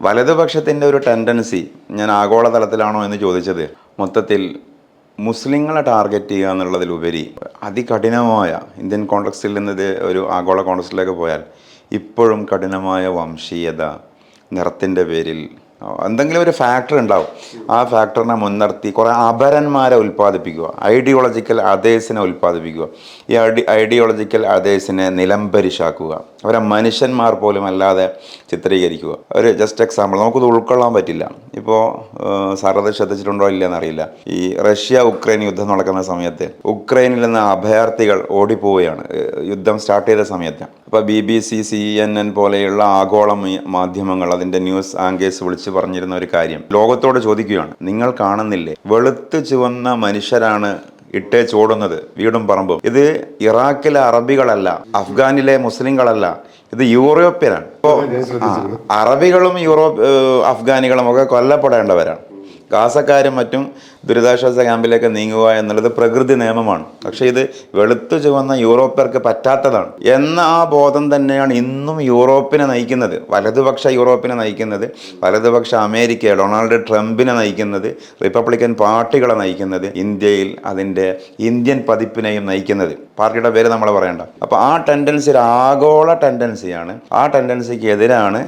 വലതുപക്ഷത്തിൻ്റെ ഒരു ടെൻഡൻസി, ഞാൻ ആഗോളതലത്തിലാണോ എന്ന് ചോദിച്ചത്, മൊത്തത്തിൽ മുസ്ലിങ്ങളെ ടാർഗറ്റ് ചെയ്യുക എന്നുള്ളതിലുപരി അതികഠിനമായ ഇന്ത്യൻ കോൺടെക്സ്റ്റിൽ നിന്ന് ഇത് ഒരു ആഗോള കോൺടെക്സ്റ്റിലേക്ക് പോയാൽ ഇപ്പോഴും കഠിനമായ വംശീയത, നിറത്തിൻ്റെ പേരിൽ എന്തെങ്കിലും ഒരു ഫാക്ടർ ഉണ്ടാവും. ആ ഫാക്ടറിനെ മുൻനിർത്തി കുറേ അപരന്മാരെ ഉൽപ്പാദിപ്പിക്കുക, ഐഡിയോളജിക്കൽ അതേഴ്സിനെ ഉൽപ്പാദിപ്പിക്കുക. ഈ ഐഡിയോളജിക്കൽ അതേഴ്സിനെ നിലംപരിശാക്കുക, അവരെ മനുഷ്യന്മാർ പോലും അല്ലാതെ ചിത്രീകരിക്കുക. ഒരു ജസ്റ്റ് എക്സാമ്പിൾ, നമുക്കിത് ഉൾക്കൊള്ളാൻ പറ്റില്ല. ഇപ്പോൾ സാറത് ശ്രദ്ധിച്ചിട്ടുണ്ടോ ഇല്ലയെന്നറിയില്ല. ഈ റഷ്യ ഉക്രൈൻ യുദ്ധം നടക്കുന്ന സമയത്ത് ഉക്രൈനിൽ നിന്ന് അഭയാർത്ഥികൾ ഓടിപ്പോവുകയാണ് യുദ്ധം സ്റ്റാർട്ട് ചെയ്ത സമയത്ത്. ഇപ്പോൾ BBC, CNN പോലെയുള്ള ആഗോള മാധ്യമങ്ങൾ അതിൻ്റെ ന്യൂസ് ആങ്കേഴ്സ് വിളിച്ച് പറഞ്ഞിരുന്ന ഒരു കാര്യം, ലോകത്തോട് ചോദിക്കുകയാണ്, നിങ്ങൾ കാണുന്നില്ലേ വെളുത്ത് ചുവന്ന മനുഷ്യരാണ് ഇട്ടേച്ചോടുന്നത് വീടും പറമ്പും. ഇത് ഇറാഖിലെ അറബികളല്ല, അഫ്ഗാനിലെ മുസ്ലിങ്ങളല്ല, ഇത് യൂറോപ്യനാണ്. ഇപ്പോൾ അറബികളും അഫ്ഗാനികളും ഒക്കെ കൊല്ലപ്പെടേണ്ടവരാണ്. ഗാസക്കാരും മറ്റും ദുരിതാശ്വാസ ക്യാമ്പിലേക്ക് നീങ്ങുക എന്നുള്ളത് പ്രകൃതി നിയമമാണ്. പക്ഷേ ഇത് വെളുത്തു ചുവന്ന യൂറോപ്യർക്ക് പറ്റാത്തതാണ് എന്ന ആ ബോധം തന്നെയാണ് ഇന്നും യൂറോപ്പിനെ നയിക്കുന്നത്, വലതുപക്ഷ യൂറോപ്പിനെ നയിക്കുന്നത്, വലതുപക്ഷ അമേരിക്കയെ, ഡൊണാൾഡ് ട്രംപിനെ നയിക്കുന്നത്, റിപ്പബ്ലിക്കൻ പാർട്ടികളെ നയിക്കുന്നത്, ഇന്ത്യയിൽ അതിൻ്റെ ഇന്ത്യൻ പതിപ്പിനെയും നയിക്കുന്നത്. പാർട്ടിയുടെ പേര് നമ്മൾ പറയണ്ട. അപ്പോൾ ആ ടെൻഡൻസി ഒരു ആഗോള ടെൻഡൻസിയാണ്. ആ ടെൻഡൻസിക്ക് എതിരാണ്